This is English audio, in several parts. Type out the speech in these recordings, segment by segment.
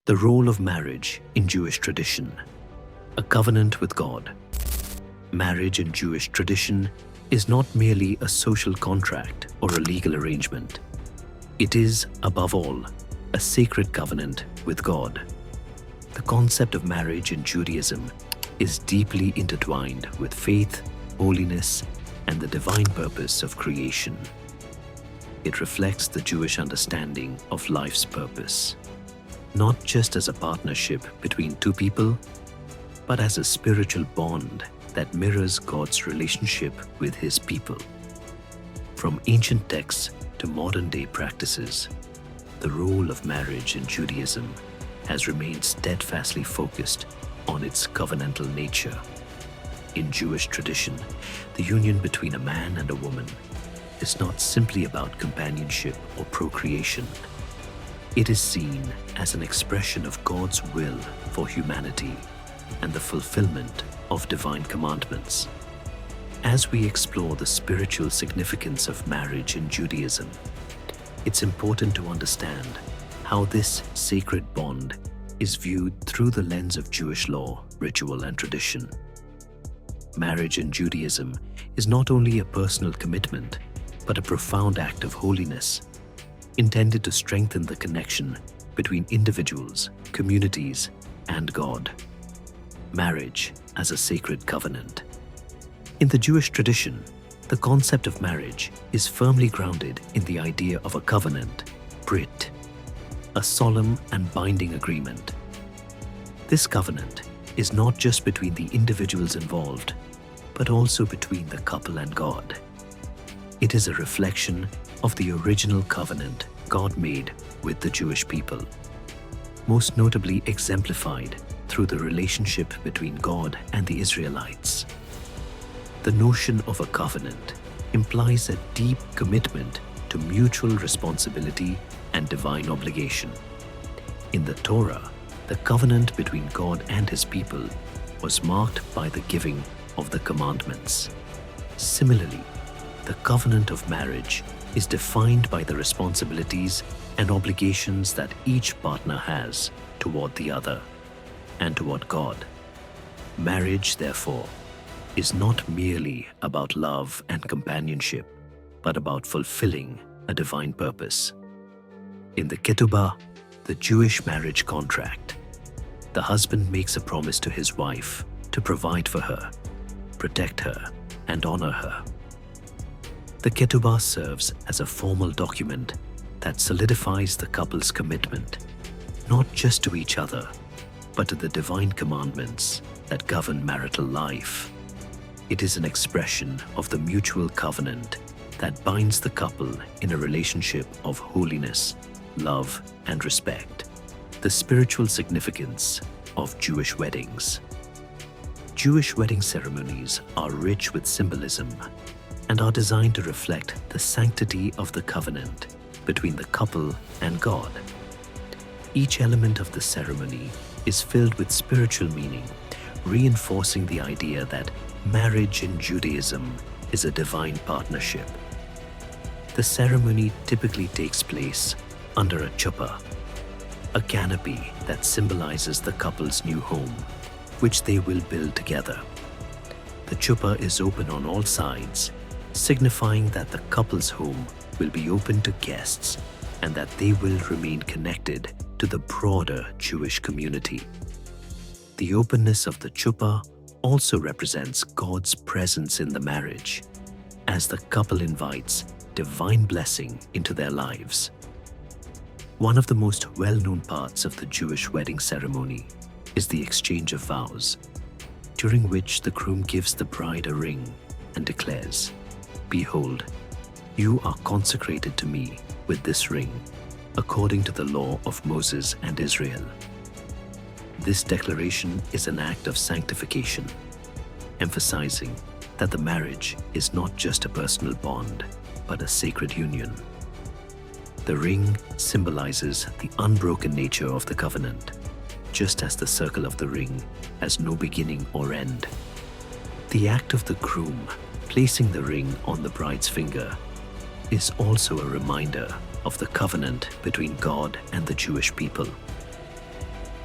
The role of marriage in Jewish tradition. A covenant with God. Marriage in Jewish tradition is not merely a social contract or a legal arrangement. It is, above all, a sacred covenant with God. The concept of marriage in Judaism is deeply intertwined with faith, holiness, and the divine purpose of creation. It reflects the Jewish understanding of life's purpose, not just as a partnership between two people, but as a spiritual bond that mirrors God's relationship with His people. From ancient texts to modern-day practices, the role of marriage in Judaism has remained steadfastly focused on its covenantal nature. In Jewish tradition, the union between a man and a woman is not simply about companionship or procreation. It is seen as an expression of God's will for humanity and the fulfillment of divine commandments. As we explore the spiritual significance of marriage in Judaism, it's important to understand how this sacred bond is viewed through the lens of Jewish law, ritual, and tradition. Marriage in Judaism is not only a personal commitment, but a profound act of holiness, intended to strengthen the connection between individuals, communities, and God. Marriage as a sacred covenant. In the Jewish tradition, the concept of marriage is firmly grounded in the idea of a covenant, brit, a solemn and binding agreement. This covenant is not just between the individuals involved, but also between the couple and God. It is a reflection of the original covenant God made with the Jewish people, most notably exemplified through the relationship between God and the Israelites. The notion of a covenant implies a deep commitment to mutual responsibility and divine obligation. In the Torah, the covenant between God and His people was marked by the giving of the commandments. Similarly, the covenant of marriage is defined by the responsibilities and obligations that each partner has toward the other and toward God. Marriage, therefore, is not merely about love and companionship, but about fulfilling a divine purpose. In the ketubah, the Jewish marriage contract, the husband makes a promise to his wife to provide for her, protect her, and honor her. The ketubah serves as a formal document that solidifies the couple's commitment, not just to each other, but to the divine commandments that govern marital life. It is an expression of the mutual covenant that binds the couple in a relationship of holiness, love, and respect. The spiritual significance of Jewish weddings. Jewish wedding ceremonies are rich with symbolism and are designed to reflect the sanctity of the covenant between the couple and God. Each element of the ceremony is filled with spiritual meaning, reinforcing the idea that marriage in Judaism is a divine partnership. The ceremony typically takes place under a chuppah, a canopy that symbolizes the couple's new home, which they will build together. The chuppah is open on all sides, signifying that the couple's home will be open to guests and that they will remain connected to the broader Jewish community. The openness of the chuppah also represents God's presence in the marriage, as the couple invites divine blessing into their lives. One of the most well-known parts of the Jewish wedding ceremony is the exchange of vows, during which the groom gives the bride a ring and declares, "Behold, you are consecrated to me with this ring, according to the law of Moses and Israel." This declaration is an act of sanctification, emphasizing that the marriage is not just a personal bond, but a sacred union. The ring symbolizes the unbroken nature of the covenant, just as the circle of the ring has no beginning or end. The act of the groom placing the ring on the bride's finger is also a reminder of the covenant between God and the Jewish people.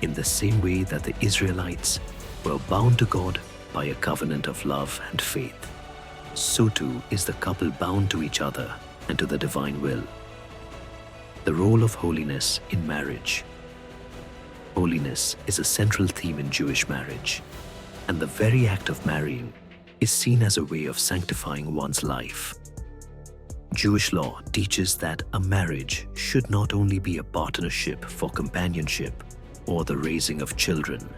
In the same way that the Israelites were bound to God by a covenant of love and faith, so too is the couple bound to each other and to the divine will. The role of holiness in marriage. Holiness is a central theme in Jewish marriage, and the very act of marrying is seen as a way of sanctifying one's life. Jewish law teaches that a marriage should not only be a partnership for companionship or the raising of children,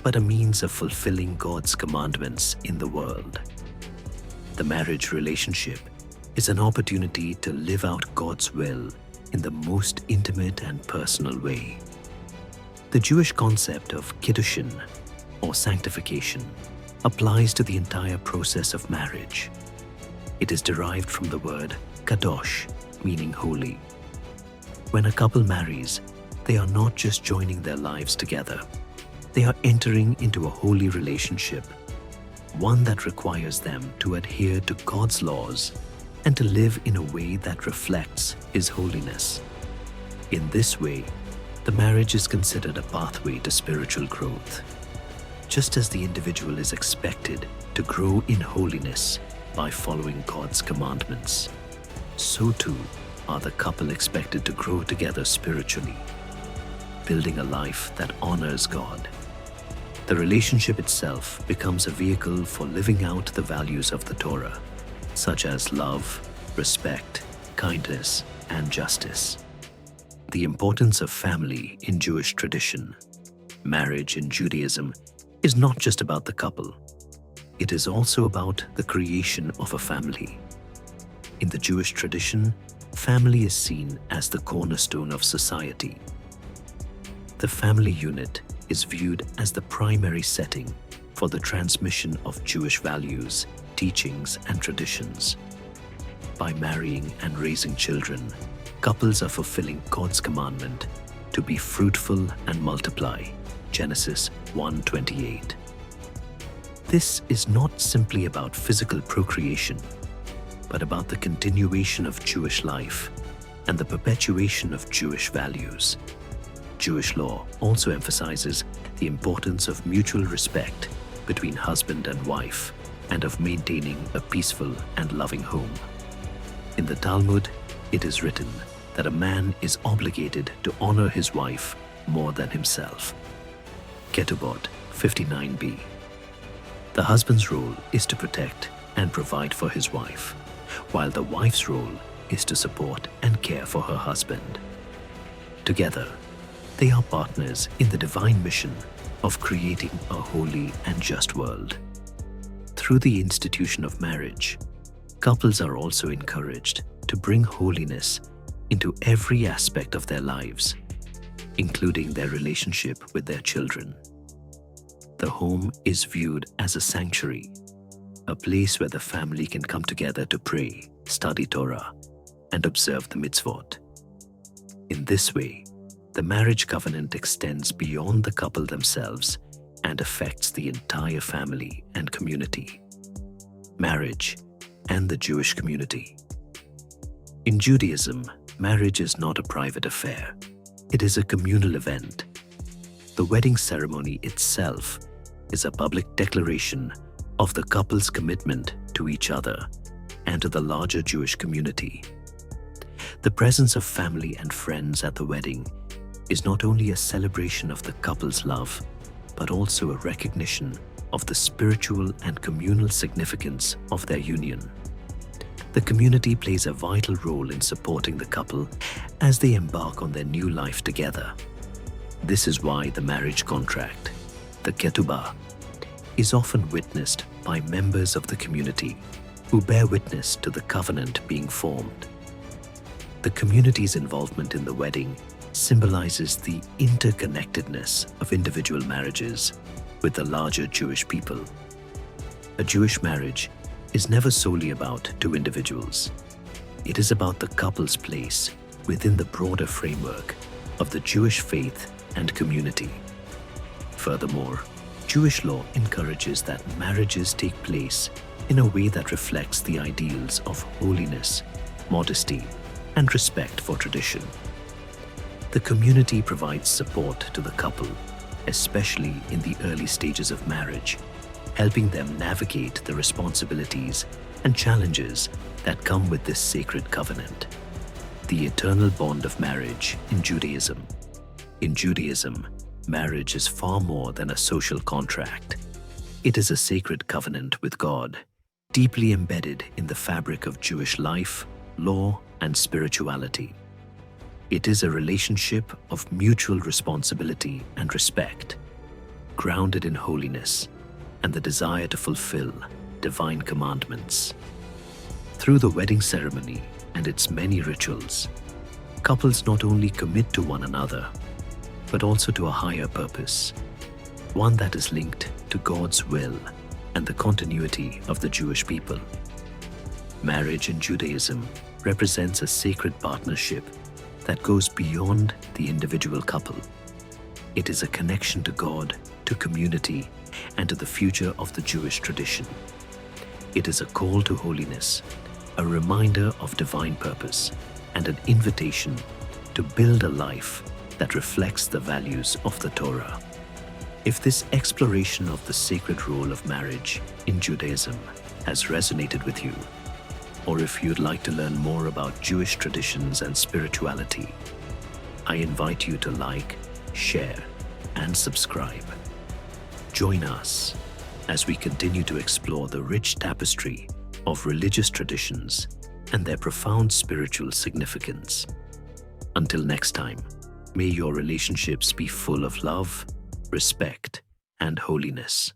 but a means of fulfilling God's commandments in the world. The marriage relationship is an opportunity to live out God's will in the most intimate and personal way. The Jewish concept of kiddushin, or sanctification, applies to the entire process of marriage. It is derived from the word kadosh, meaning holy. When a couple marries, they are not just joining their lives together. They are entering into a holy relationship, one that requires them to adhere to God's laws and to live in a way that reflects His holiness. In this way, the marriage is considered a pathway to spiritual growth. Just as the individual is expected to grow in holiness by following God's commandments, so too are the couple expected to grow together spiritually, building a life that honors God. The relationship itself becomes a vehicle for living out the values of the Torah, such as love, respect, kindness, and justice. The importance of family in Jewish tradition. Marriage in Judaism is not just about the couple. It is also about the creation of a family. In the Jewish tradition, family is seen as the cornerstone of society. The family unit is viewed as the primary setting for the transmission of Jewish values, teachings, and traditions. By marrying and raising children, couples are fulfilling God's commandment to be fruitful and multiply, Genesis 1:28. This is not simply about physical procreation, but about the continuation of Jewish life and the perpetuation of Jewish values. Jewish law also emphasizes the importance of mutual respect between husband and wife and of maintaining a peaceful and loving home. In the Talmud, it is written that a man is obligated to honor his wife more than himself. Ketubah 59b. The husband's role is to protect and provide for his wife, while the wife's role is to support and care for her husband. Together, they are partners in the divine mission of creating a holy and just world. Through the institution of marriage, couples are also encouraged to bring holiness into every aspect of their lives, including their relationship with their children. The home is viewed as a sanctuary, a place where the family can come together to pray, study Torah, and observe the mitzvot. In this way, the marriage covenant extends beyond the couple themselves and affects the entire family and community. Marriage and the Jewish community. In Judaism, marriage is not a private affair. It is a communal event. The wedding ceremony itself is a public declaration of the couple's commitment to each other and to the larger Jewish community. The presence of family and friends at the wedding is not only a celebration of the couple's love, but also a recognition of the spiritual and communal significance of their union. The community plays a vital role in supporting the couple as they embark on their new life together. This is why the marriage contract, the ketubah, is often witnessed by members of the community who bear witness to the covenant being formed. The community's involvement in the wedding symbolizes the interconnectedness of individual marriages with the larger Jewish people. A Jewish marriage is never solely about two individuals. It is about the couple's place within the broader framework of the Jewish faith and community. Furthermore, Jewish law encourages that marriages take place in a way that reflects the ideals of holiness, modesty, and respect for tradition. The community provides support to the couple, especially in the early stages of marriage, helping them navigate the responsibilities and challenges that come with this sacred covenant. The eternal bond of marriage in Judaism. In Judaism, marriage is far more than a social contract. It is a sacred covenant with God, deeply embedded in the fabric of Jewish life, law, and spirituality. It is a relationship of mutual responsibility and respect, grounded in holiness and the desire to fulfill divine commandments. Through the wedding ceremony and its many rituals, couples not only commit to one another, but also to a higher purpose, one that is linked to God's will and the continuity of the Jewish people. Marriage in Judaism represents a sacred partnership that goes beyond the individual couple. It is a connection to God, to community, and to the future of the Jewish tradition. It is a call to holiness, a reminder of divine purpose, and an invitation to build a life that reflects the values of the Torah. If this exploration of the sacred role of marriage in Judaism has resonated with you, or if you'd like to learn more about Jewish traditions and spirituality, I invite you to like, share, and subscribe. Join us as we continue to explore the rich tapestry of religious traditions and their profound spiritual significance. Until next time, may your relationships be full of love, respect, and holiness.